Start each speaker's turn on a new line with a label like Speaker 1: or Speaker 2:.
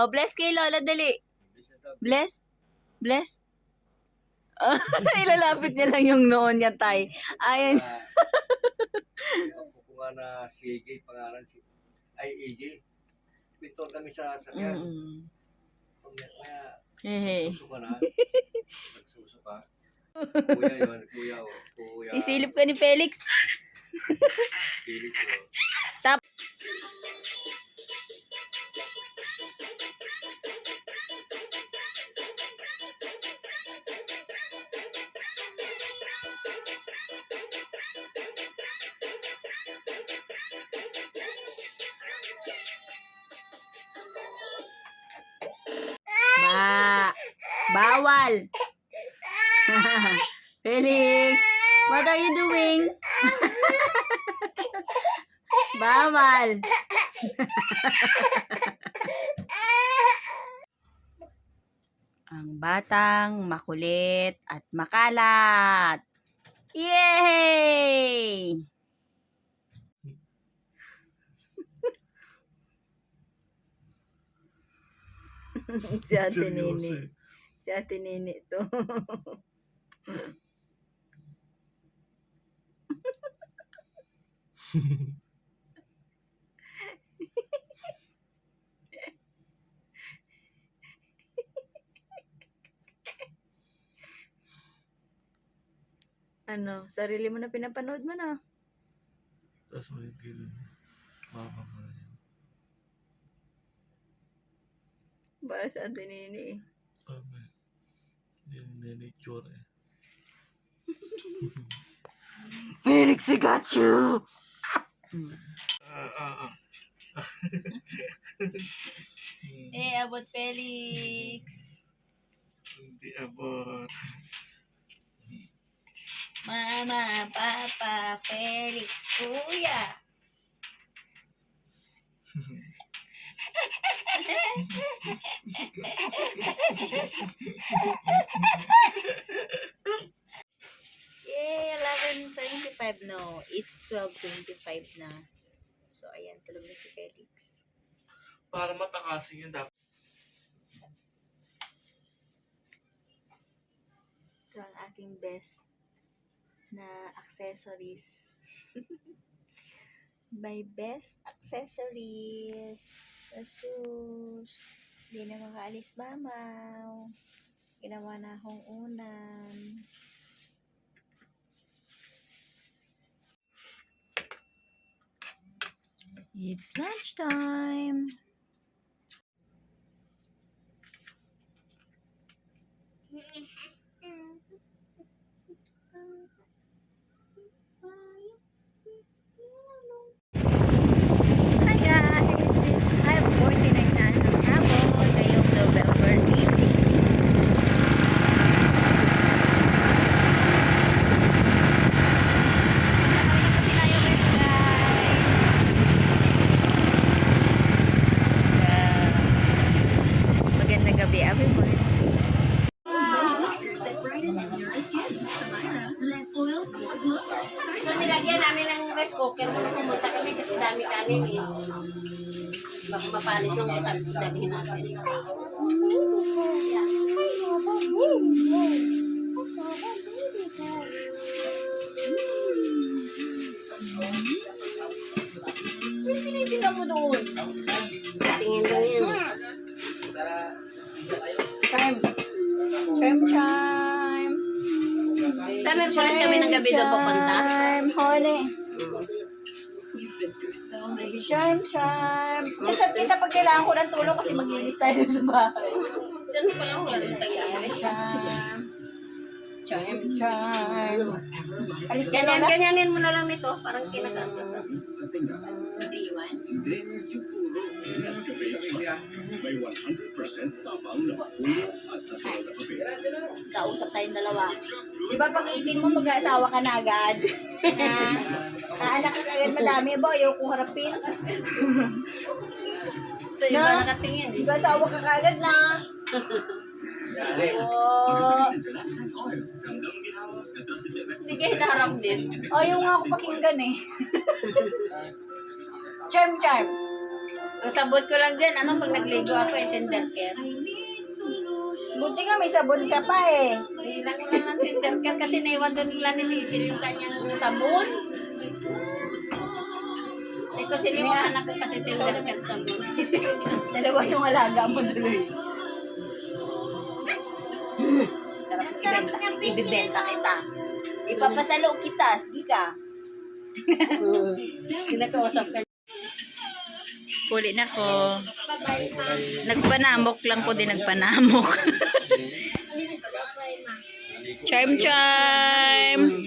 Speaker 1: Oh, bless kay Lola, dali. Bless. Bless. Ilalapit niya lang yung noon niya, tay. Ayan.
Speaker 2: Ako ko nga na si AJ, pangalan si... Ay, AJ. Pintor kami sa sakyan. Kaya,
Speaker 1: Hehe.
Speaker 2: gusto ka na. Nagsuso ka. Kuya yun, kuya o. Kuya.
Speaker 1: Isilip ka ni Felix.
Speaker 2: Pilit ko.
Speaker 1: Tap. Bawal. Felix, what are you doing? Bawal. Ang batang makulit at makalat. Yay! Si Ate Nini. Si Ate Nini to. Ano, sarili mo na pinapanood mo na.
Speaker 3: Tapos may gilid. Makakapala yan.
Speaker 1: Ba sa Ate Nini?
Speaker 3: Sabi. Hindi nature eh.
Speaker 1: Felix, I got you! Abot Felix.
Speaker 3: Hindi abot.
Speaker 1: Mama, Papa, Felix, Kuya. Yay, 11:25 no. It's 12:25 na. So, ayan, tulog na si Felix.
Speaker 3: Para matakasin yun dapat.
Speaker 1: Ito ang aking best na accessories. My best accessories. Asus. Hindi na makaalis mamaw. Ginawa na akong unan. It's lunchtime. Hi guys! It's 5:49 na ng hapon ngayong November 18. Kasi tayo guys. Magandang gabi everyone.
Speaker 4: So, nilagyan namin ng rice cooker kung pumunta kami kasi dami kanin eh. Baka mapanis nung sabihin natin.
Speaker 1: Tinitingnan mo doon.
Speaker 4: Tingin lang yan.
Speaker 1: Time. Time.
Speaker 4: Sa Merkulis kami ng gabi doon papunta.
Speaker 1: Time, honey. Baby charm. Chat kita pag kailangan ko ng tulong kasi maglinis tayo sa bahay.
Speaker 4: Ganun pa lang wala yung tagyari.
Speaker 1: Charm. Alis ka na.
Speaker 4: Ganyanin mo na lang nito. Parang kinagagata.
Speaker 5: Hindi, yung puro Nescafe Plus. May 100% tapang na puno at natural na kape.
Speaker 4: Kausap tayong dalawa.
Speaker 1: Di ba pag 18 mo mag-aasawa ka na agad? Anak ka agad madami ba? Ayaw kong harapin.
Speaker 4: So, iba nakatingin.
Speaker 1: Mag-aasawa ka agad na.
Speaker 4: Sige, hinaharap din.
Speaker 1: Ayaw nga ako pakinggan eh. Charm.
Speaker 4: Ang sabot ko lang dyan, ano, pag nagligo ako, tender care.
Speaker 1: Buti nga may sabon ka pa eh.
Speaker 4: Bilang ko lang ng tender care kasi naiwan doon nila ni Cecil yung kanyang sabon. Ito sila yung anak ko kasi tender care sabon.
Speaker 1: Dalawa yung alaga mo tuloy. Sarap ibibenta kita. Ipapasalo kita. Sige ka.
Speaker 4: Kinakausap ka.
Speaker 1: Kuli na ko. Nagpanamok lang ko din nagpanamok. Charm charm.